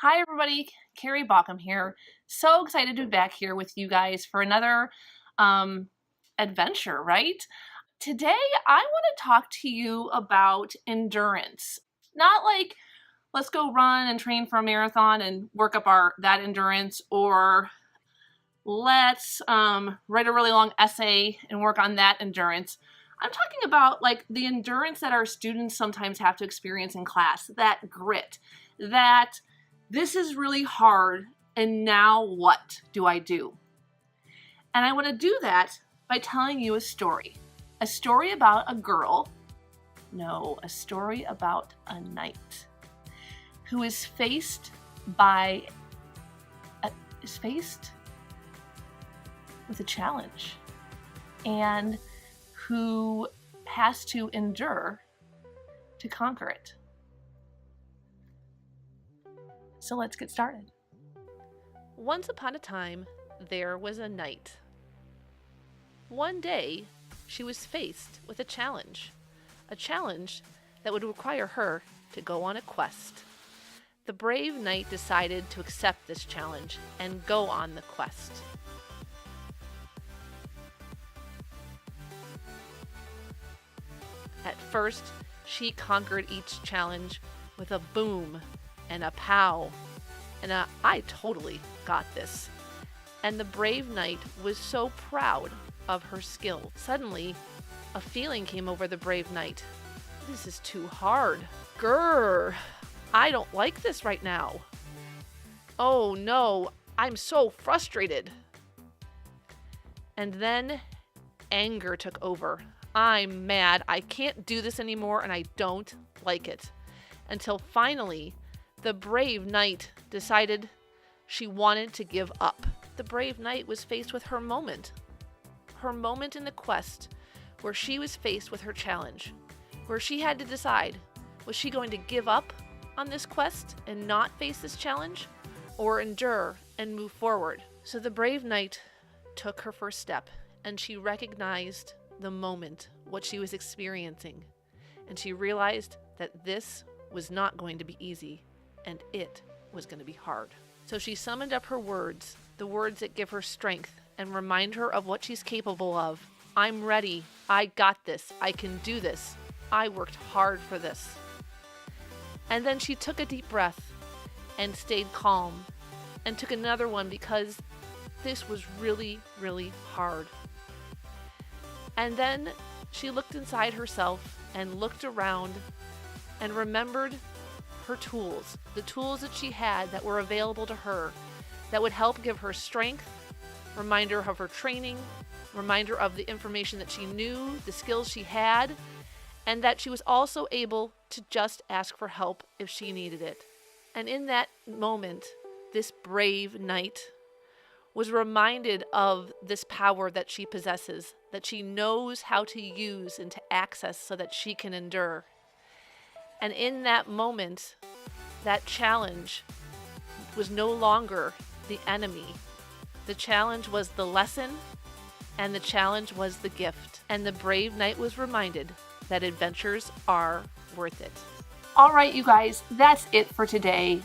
Hi everybody, Carrie Baughcum here. So excited to be back here with you guys for another adventure, right? Today I want to talk to you about endurance. Not like let's go run and train for a marathon and work up that endurance, or let's write a really long essay and work on that endurance. I'm talking about like the endurance that our students sometimes have to experience in class, that grit, that this is really hard, and now what do I do? And I want to do that by telling you a story. A story about a girl, no, a story about a knight who is faced with a challenge and who has to endure to conquer it. So let's get started. Once upon a time, there was a knight. One day, she was faced with a challenge that would require her to go on a quest. The brave knight decided to accept this challenge and go on the quest. At first, she conquered each challenge with a boom and a pow and I totally got this. And the brave knight was so proud of her skill. Suddenly, a feeling came over the brave knight. This is too hard. Grrr, I don't like this right now. Oh no, I'm so frustrated. And then anger took over. I'm mad. I can't do this anymore and I don't like it. Until finally, the brave knight decided she wanted to give up. The brave knight was faced with her moment in the quest where she was faced with her challenge, where she had to decide, was she going to give up on this quest and not face this challenge, or endure and move forward? So the brave knight took her first step, and she recognized the moment, what she was experiencing, and she realized that this was not going to be easy, and it was going to be hard. So she summoned up her words, the words that give her strength and remind her of what she's capable of. I'm ready. I got this. I can do this. I worked hard for this. And then she took a deep breath and stayed calm and took another one because this was really, really hard. And then she looked inside herself and looked around and remembered her tools, the tools that she had that were available to her that would help give her strength, remind her of her training, remind her of the information that she knew, the skills she had, and that she was also able to just ask for help if she needed it. And in that moment, this brave knight was reminded of this power that she possesses, that she knows how to use and to access so that she can endure. And in that moment, that challenge was no longer the enemy. The challenge was the lesson, and the challenge was the gift. And the brave knight was reminded that adventures are worth it. All right, you guys, that's it for today.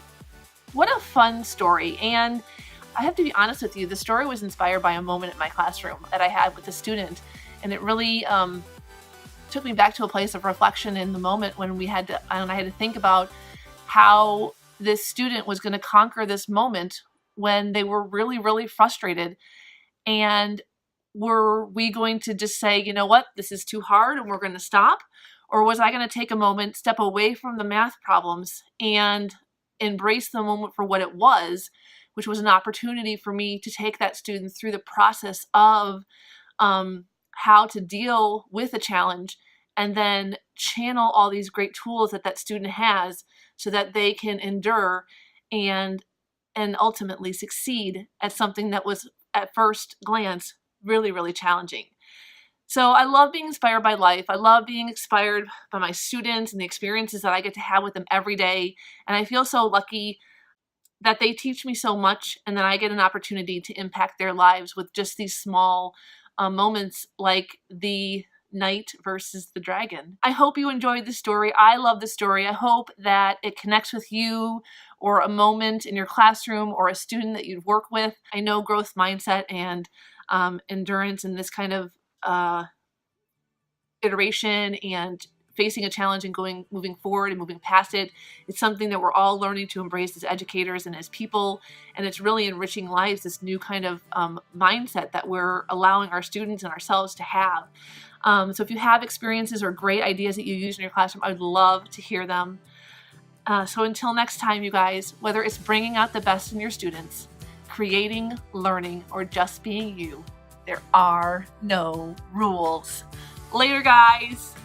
What a fun story. And I have to be honest with you, the story was inspired by a moment in my classroom that I had with a student. And it really took me back to a place of reflection in the moment when I had to think about how this student was going to conquer this moment when they were really, really frustrated. And were we going to just say, you know what, this is too hard and we're going to stop? Or was I going to take a moment, step away from the math problems and embrace the moment for what it was, which was an opportunity for me to take that student through the process of how to deal with a challenge, and then channel all these great tools that that student has so that they can endure and ultimately succeed at something that was at first glance really, really challenging. So I love being inspired by life. I love being inspired by my students and the experiences that I get to have with them every day. And I feel so lucky that they teach me so much and that I get an opportunity to impact their lives with just these small moments like the knight versus the dragon. I hope you enjoyed the story. I love the story. I hope that it connects with you or a moment in your classroom or a student that you'd work with. I know growth mindset and endurance and this kind of iteration and facing a challenge and moving forward and moving past it. It's something that we're all learning to embrace as educators and as people, and it's really enriching lives, this new kind of mindset that we're allowing our students and ourselves to have. So if you have experiences or great ideas that you use in your classroom, I would love to hear them. So until next time, you guys, whether it's bringing out the best in your students, creating, learning, or just being you, there are no rules. Later, guys.